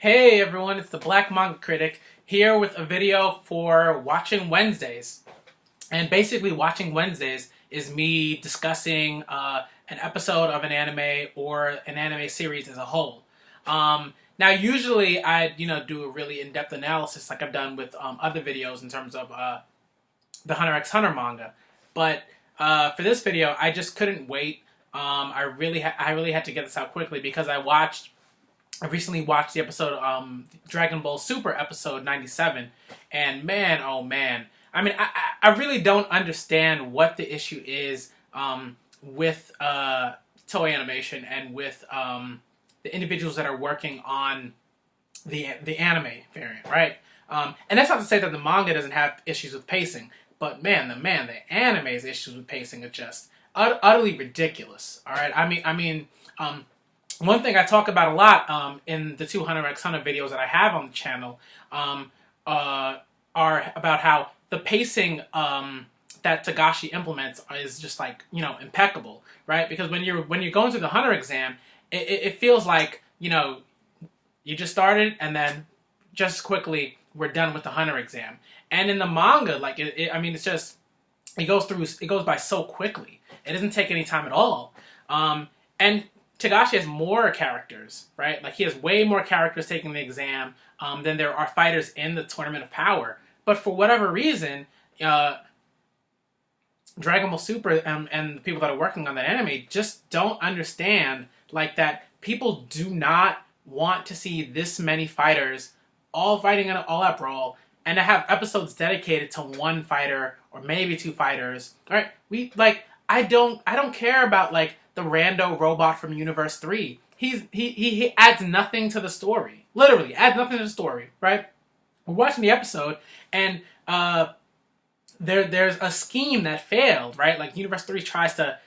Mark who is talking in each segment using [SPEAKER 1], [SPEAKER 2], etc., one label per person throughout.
[SPEAKER 1] Hey everyone, it's the Black Manga Critic here with a video for Watching Wednesdays. And basically, Watching Wednesdays is me discussing an episode of an anime or an anime series as a whole. Now, usually I do a really in-depth analysis like I've done with other videos in terms of the Hunter x Hunter manga, but for this video, I just couldn't wait. I really had to get this out quickly because I recently watched the episode, Dragon Ball Super episode 97, and man, oh man. I mean, I really don't understand what the issue is with Toei Animation and with the individuals that are working on the anime variant, right? And that's not to say that the manga doesn't have issues with pacing, but the anime's issues with pacing are just utterly ridiculous. All right, one thing I talk about a lot in the 200 x 100 videos that I have on the channel are about how the pacing that Togashi implements is just like, impeccable, right? Because when you're going through the Hunter exam, it feels like, you just started and then just quickly we're done with the Hunter exam. And in the manga, like, it goes by so quickly. It doesn't take any time at all. And Togashi has more characters, right? Like, he has way more characters taking the exam than there are fighters in the Tournament of Power. But for whatever reason, Dragon Ball Super and the people that are working on that anime just don't understand, like, that people do not want to see this many fighters all fighting in an all-out brawl and to have episodes dedicated to one fighter or maybe two fighters, right? I don't care about, like, the rando robot from Universe 3. He adds nothing to the story. Literally, adds nothing to the story, right? We're watching the episode, and there's a scheme that failed, right? Like, Universe 3 tries to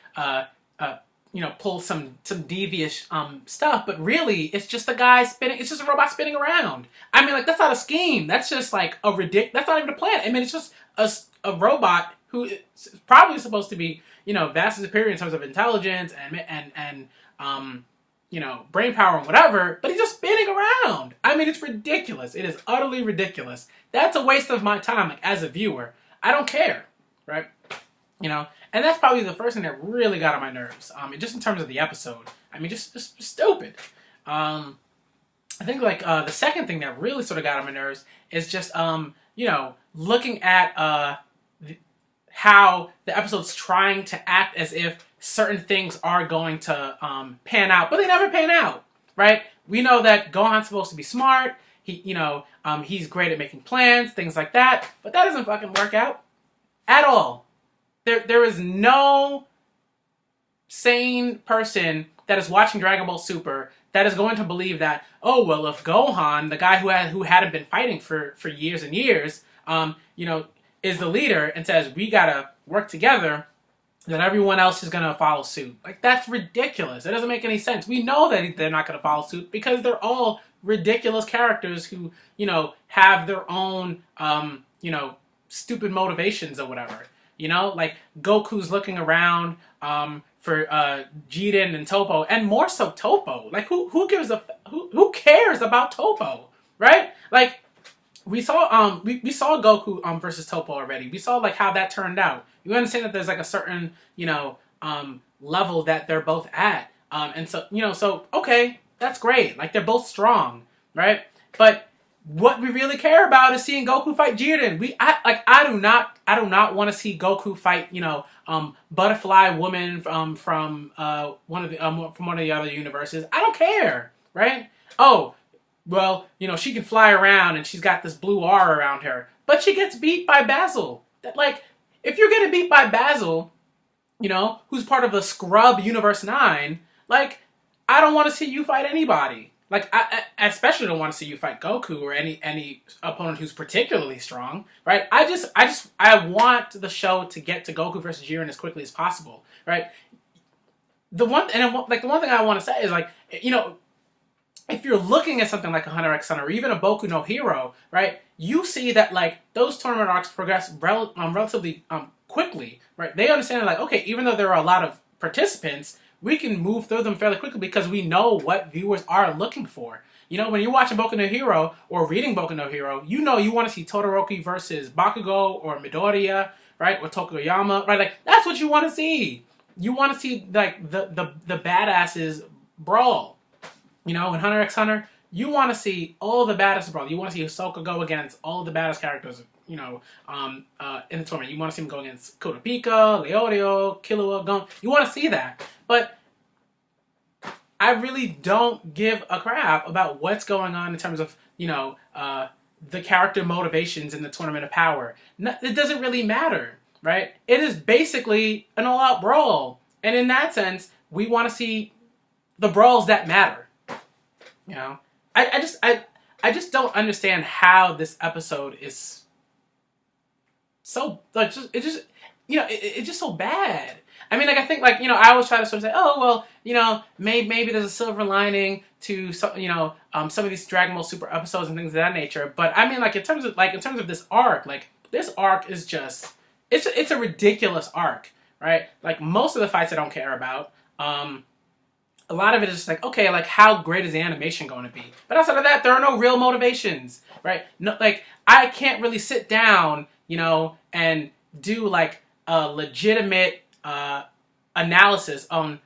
[SPEAKER 1] pull some devious stuff, but really, it's just a guy spinning, it's just a robot spinning around. I mean, like, that's not a scheme. That's just, like, that's not even a plan. I mean, it's just a robot who is probably supposed to be, vastly superior in terms of intelligence and brain power and whatever, but he's just spinning around. I mean, it's ridiculous. It is utterly ridiculous. That's a waste of my time, like, as a viewer. I don't care, right? And that's probably the first thing that really got on my nerves. Just in terms of the episode. I mean, just stupid. I think, like, the second thing that really sort of got on my nerves is just, looking at how the episode's trying to act as if certain things are going to pan out, but they never pan out, right? We know that Gohan's supposed to be smart. He's great at making plans, things like that, but that doesn't fucking work out at all. There is no sane person that is watching Dragon Ball Super that is going to believe that, oh, well, if Gohan, the guy who hadn't been fighting for years and years, is the leader and says, we gotta work together, then everyone else is gonna follow suit. Like, that's ridiculous. It doesn't make any sense. We know that they're not gonna follow suit because they're all ridiculous characters who, have their own, stupid motivations or whatever. Like, Goku's looking around for Jiren and Toppo, and more so Toppo. Like, who cares about Toppo, right? Like, we saw we saw Goku versus Toppo already. We saw, like, how that turned out. You understand that there's, like, a certain level that they're both at, and so so okay, that's great. Like, they're both strong, right? But what we really care about is seeing Goku fight Jiren. I do not want to see Goku fight Butterfly Woman from one of the other universes. I don't care, right? Oh, well, she can fly around and she's got this blue aura around her, but she gets beat by Basil. Like, if you're getting beat by Basil, who's part of the Scrub Universe 9, like, I don't want to see you fight anybody. Like, I especially don't want to see you fight Goku or any opponent who's particularly strong, right? I want the show to get to Goku versus Jiren as quickly as possible, right? The one thing I want to say is, like, if you're looking at something like a Hunter x Hunter or even a Boku no Hero, right, you see that, like, those tournament arcs progress relatively quickly, right? They understand, like, okay, even though there are a lot of participants, we can move through them fairly quickly because we know what viewers are looking for. You know, when you're watching Boku no Hero or reading Boku no Hero, you know you want to see Todoroki versus Bakugo or Midoriya, right? Or Tokoyama, right? Like, that's what you want to see. You want to see, like, the badasses brawl. You know, in Hunter x Hunter, you want to see all the baddest brawl. You want to see Hisoka go against all the baddest characters, you know, in the tournament. You want to see him go against Kurapika, Leorio, Killua, Gon. You want to see that. But I really don't give a crap about what's going on in terms of, you know, the character motivations in the Tournament of Power. It doesn't really matter, right? It is basically an all-out brawl. And in that sense, we want to see the brawls that matter. You know? I just don't understand how this episode is so, like, it's just so bad. I mean, like, I think, like, you know, I always try to sort of say, oh, well, you know, maybe there's a silver lining to some, you know, some of these Dragon Ball Super episodes and things of that nature. But I mean, like, in terms of this arc, like, this arc is just, it's a ridiculous arc, right? Like, most of the fights I don't care about. A lot of it is just like, okay, like, how great is the animation going to be? But outside of that, there are no real motivations, right? No, like, I can't really sit down, you know, and do, like, a legitimate analysis on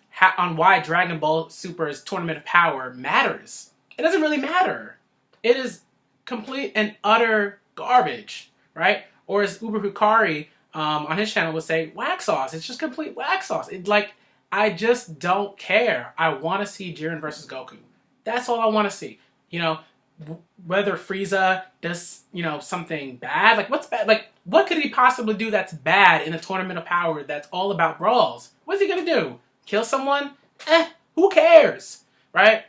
[SPEAKER 1] why Dragon Ball Super's Tournament of Power matters. It doesn't really matter. It is complete and utter garbage, right? Or as Uber Hikari on his channel would say, wax sauce. It's just complete wax sauce. It's like, I just don't care. I want to see Jiren versus Goku. That's all I want to see. You know, whether Frieza does, you know, something bad. Like, what's bad? Like, what could he possibly do that's bad in a Tournament of Power that's all about brawls? What's he going to do? Kill someone? Who cares? Right?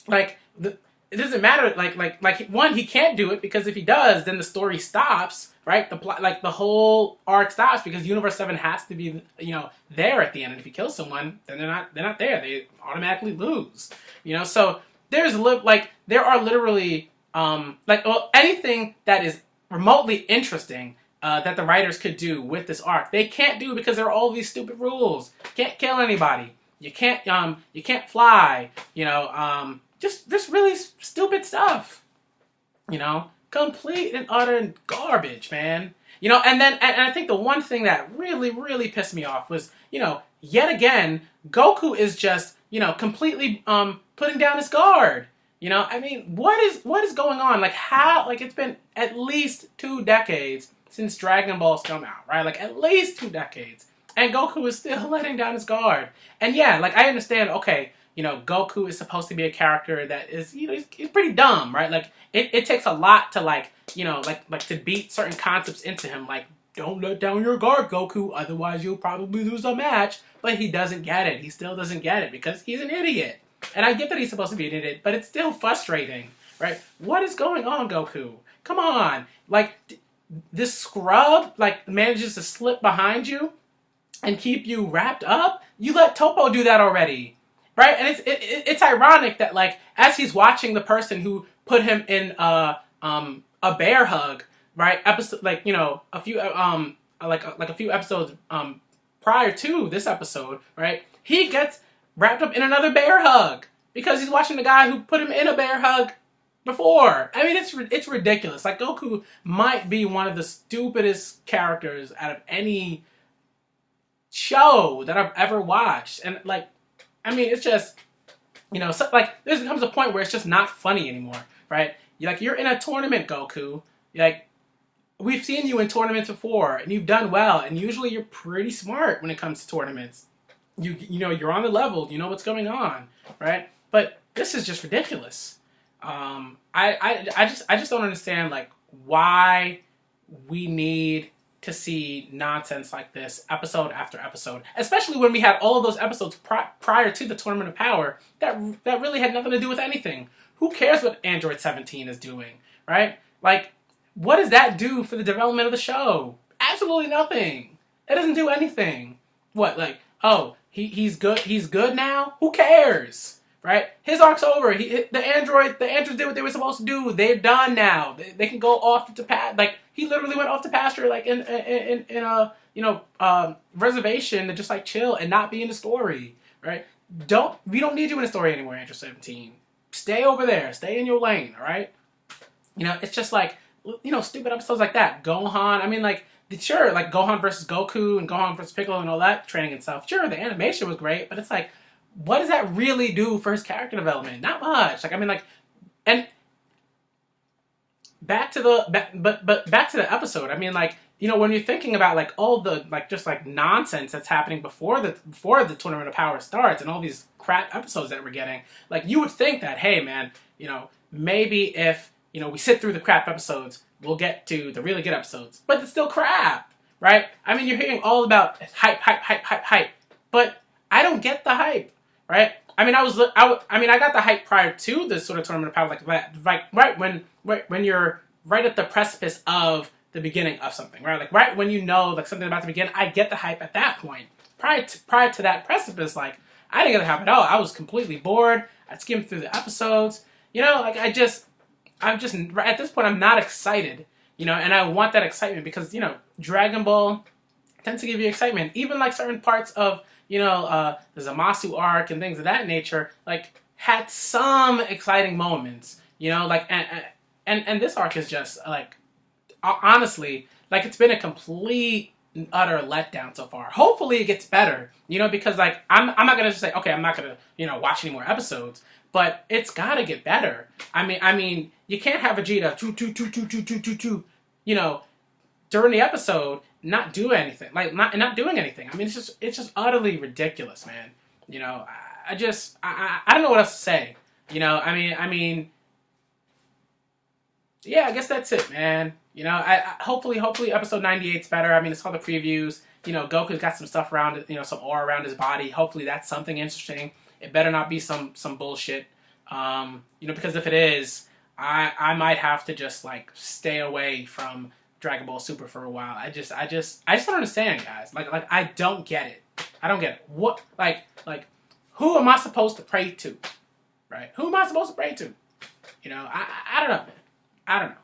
[SPEAKER 1] Like, it doesn't matter. Like, one, he can't do it because if he does, then the story stops, right? The plot, like, the whole arc stops because Universe 7 has to be, you know, there at the end. And if he kills someone, then they're not there. They automatically lose. You know, so there are literally anything that is remotely interesting that the writers could do with this arc, they can't do because there are all these stupid rules. You can't kill anybody. You can't fly. You know, just really stupid stuff. You know, complete and utter garbage, man. You know, and I think the one thing that really pissed me off was, you know, yet again, Goku is just, you know, completely putting down his guard. You know, I mean, what is going on? Like, how? Like, it's been at least 2 decades since Dragon Ball's come out, right? Like, at least 2 decades. And Goku is still letting down his guard. And yeah, like, I understand, okay, you know, Goku is supposed to be a character that is, you know, he's pretty dumb, right? Like, it takes a lot to, like, you know, like to beat certain concepts into him. Like, don't let down your guard, Goku, otherwise you'll probably lose the match. But he doesn't get it. He still doesn't get it because he's an idiot. And I get that he's supposed to be an idiot, but it's still frustrating, right? What is going on, Goku? Come on. Like, this scrub, like, manages to slip behind you and keep you wrapped up? You let Toppo do that already, right? And it's ironic that, like, as he's watching the person who put him in a bear hug, right? Episode, like, you know, a few a few episodes prior to this episode, right? He gets wrapped up in another bear hug because he's watching the guy who put him in a bear hug before. I mean, it's ridiculous. Like, Goku might be one of the stupidest characters out of any show that I've ever watched. And, like, I mean, it's just, you know, so, like, there comes a point where it's just not funny anymore, right? You're in a tournament, Goku. Like, we've seen you in tournaments before, and you've done well, and usually you're pretty smart when it comes to tournaments. You know, you're on the level, you know what's going on, right? But this is just ridiculous. I just don't understand, like, why we need to see nonsense like this episode after episode, especially when we had all of those episodes prior to the Tournament of Power that really had nothing to do with anything. Who cares what Android 17 is doing, right? Like, what does that do for the development of the show? Absolutely nothing. It doesn't do anything. What, like, oh, he's good now? Who cares? Right? His arc's over. The androids did what they were supposed to do. They're done now. They can go off to like, he literally went off to pasture, like, in a, you know, reservation to just, like, chill and not be in the story, right? We don't need you in the story anymore, Android 17. stay over there, stay in your lane, all right? You know, it's just like, you know, stupid episodes like that. Gohan, I mean, like, sure, like Gohan versus Goku and Gohan versus Piccolo and all that training and stuff. Sure, the animation was great, but it's like, what does that really do for his character development? Not much. Like, I mean, like, and back to but back to the episode. I mean, like, you know, when you're thinking about like all the like just like nonsense that's happening before the Tournament of Power starts and all these crap episodes that we're getting, like you would think that, hey man, you know, maybe if, you know, we sit through the crap episodes, we'll get to the really good episodes. But it's still crap, right? I mean, you're hearing all about hype, but I don't get the hype, right? I mean, I got the hype prior to the sort of Tournament of Power, like right when you're right at the precipice of the beginning of something, right? Like right when you know like something about to begin, I get the hype at that point. Prior to that precipice, like I didn't get the hype at all. I was completely bored. I skimmed through the episodes. You know, like I'm just at this point I'm not excited. You know, and I want that excitement because you know Dragon Ball tends to give you excitement. Even like certain parts of you know the Zamasu arc and things of that nature, like had some exciting moments. You know, like and this arc is just like honestly like it's been a complete and utter letdown so far. Hopefully it gets better, you know, because like I'm not gonna just say okay I'm not gonna you know watch any more episodes, but it's gotta get better. I mean you can't have Vegeta you know during the episode not do anything like not doing anything. I mean it's just utterly ridiculous, man. You know I don't know what else to say. You know I mean yeah, I guess that's it, man. You know, I hopefully episode 98's better. I mean, it's all the previews. You know, Goku's got some stuff around it, you know, some aura around his body. Hopefully that's something interesting. It better not be some bullshit. You know, because if it is, I might have to just like stay away from Dragon Ball Super for a while. I just don't understand, guys. Like I don't get it. I don't get it. What like who am I supposed to pray to? Right? Who am I supposed to pray to? You know, I don't know, man. I don't know.